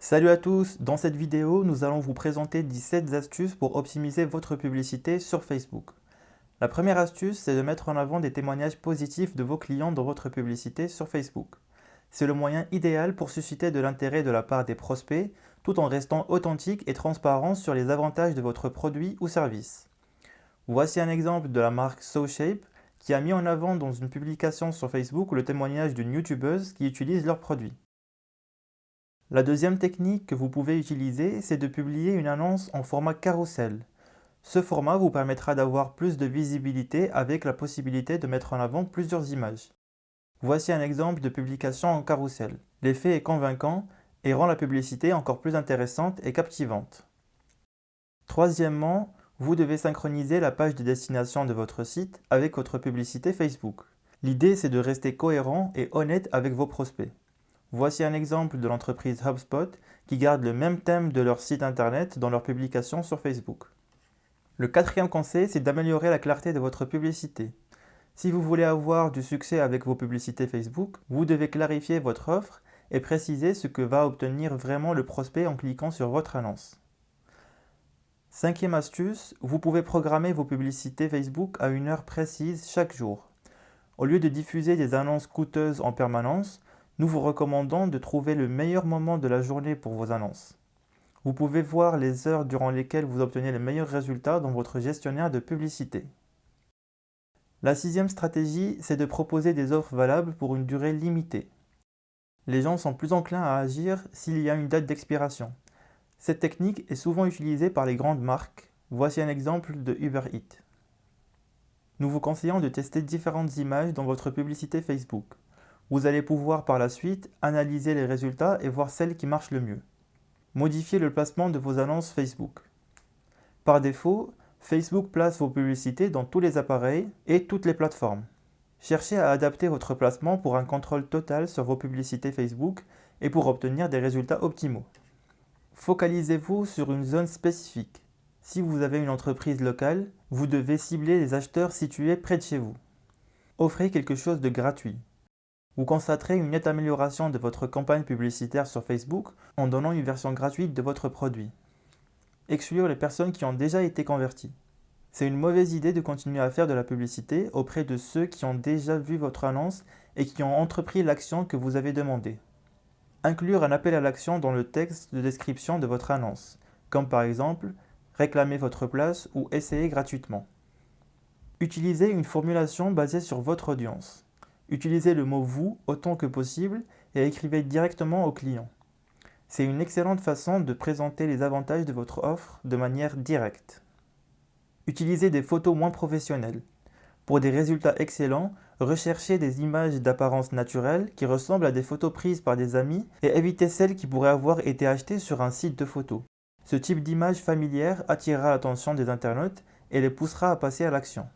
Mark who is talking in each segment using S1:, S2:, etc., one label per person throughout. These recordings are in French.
S1: Salut à tous, dans cette vidéo, nous allons vous présenter 17 astuces pour optimiser votre publicité sur Facebook. La première astuce, c'est de mettre en avant des témoignages positifs de vos clients dans votre publicité sur Facebook. C'est le moyen idéal pour susciter de l'intérêt de la part des prospects, tout en restant authentique et transparent sur les avantages de votre produit ou service. Voici un exemple de la marque SoShape qui a mis en avant dans une publication sur Facebook le témoignage d'une youtubeuse qui utilise leurs produits. La deuxième technique que vous pouvez utiliser, c'est de publier une annonce en format carrousel. Ce format vous permettra d'avoir plus de visibilité avec la possibilité de mettre en avant plusieurs images. Voici un exemple de publication en carrousel. L'effet est convaincant et rend la publicité encore plus intéressante et captivante. Troisièmement, vous devez synchroniser la page de destination de votre site avec votre publicité Facebook. L'idée, c'est de rester cohérent et honnête avec vos prospects. Voici un exemple de l'entreprise HubSpot qui garde le même thème de leur site internet dans leurs publications sur Facebook. Le quatrième conseil, c'est d'améliorer la clarté de votre publicité. Si vous voulez avoir du succès avec vos publicités Facebook, vous devez clarifier votre offre et préciser ce que va obtenir vraiment le prospect en cliquant sur votre annonce. Cinquième astuce, vous pouvez programmer vos publicités Facebook à une heure précise chaque jour. Au lieu de diffuser des annonces coûteuses en permanence, nous vous recommandons de trouver le meilleur moment de la journée pour vos annonces. Vous pouvez voir les heures durant lesquelles vous obtenez les meilleurs résultats dans votre gestionnaire de publicité. La sixième stratégie, c'est de proposer des offres valables pour une durée limitée. Les gens sont plus enclins à agir s'il y a une date d'expiration. Cette technique est souvent utilisée par les grandes marques. Voici un exemple de Uber Eats. Nous vous conseillons de tester différentes images dans votre publicité Facebook. Vous allez pouvoir par la suite analyser les résultats et voir celles qui marchent le mieux. Modifiez le placement de vos annonces Facebook. Par défaut, Facebook place vos publicités dans tous les appareils et toutes les plateformes. Cherchez à adapter votre placement pour un contrôle total sur vos publicités Facebook et pour obtenir des résultats optimaux. Focalisez-vous sur une zone spécifique. Si vous avez une entreprise locale, vous devez cibler les acheteurs situés près de chez vous. Offrez quelque chose de gratuit. Vous constaterez une nette amélioration de votre campagne publicitaire sur Facebook en donnant une version gratuite de votre produit. Exclure les personnes qui ont déjà été converties. C'est une mauvaise idée de continuer à faire de la publicité auprès de ceux qui ont déjà vu votre annonce et qui ont entrepris l'action que vous avez demandée. Inclure un appel à l'action dans le texte de description de votre annonce, comme par exemple « Réclamez votre place » ou « Essayez gratuitement ». Utilisez une formulation basée sur votre audience. Utilisez le mot « vous » autant que possible et écrivez directement au client. C'est une excellente façon de présenter les avantages de votre offre de manière directe. Utilisez des photos moins professionnelles. Pour des résultats excellents, recherchez des images d'apparence naturelle qui ressemblent à des photos prises par des amis et évitez celles qui pourraient avoir été achetées sur un site de photos. Ce type d'image familière attirera l'attention des internautes et les poussera à passer à l'action.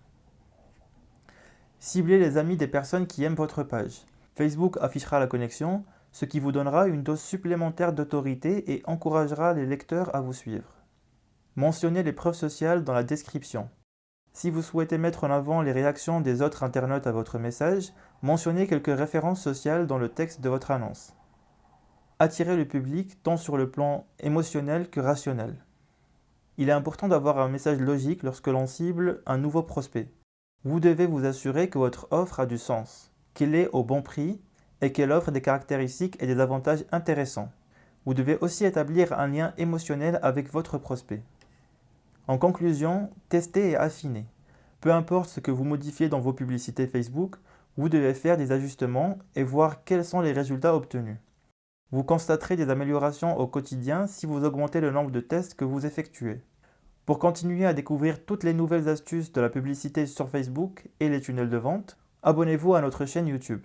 S1: Ciblez les amis des personnes qui aiment votre page. Facebook affichera la connexion, ce qui vous donnera une dose supplémentaire d'autorité et encouragera les lecteurs à vous suivre. Mentionnez les preuves sociales dans la description. Si vous souhaitez mettre en avant les réactions des autres internautes à votre message, mentionnez quelques références sociales dans le texte de votre annonce. Attirez le public tant sur le plan émotionnel que rationnel. Il est important d'avoir un message logique lorsque l'on cible un nouveau prospect. Vous devez vous assurer que votre offre a du sens, qu'elle est au bon prix et qu'elle offre des caractéristiques et des avantages intéressants. Vous devez aussi établir un lien émotionnel avec votre prospect. En conclusion, testez et affinez. Peu importe ce que vous modifiez dans vos publicités Facebook, vous devez faire des ajustements et voir quels sont les résultats obtenus. Vous constaterez des améliorations au quotidien si vous augmentez le nombre de tests que vous effectuez. Pour continuer à découvrir toutes les nouvelles astuces de la publicité sur Facebook et les tunnels de vente, abonnez-vous à notre chaîne YouTube.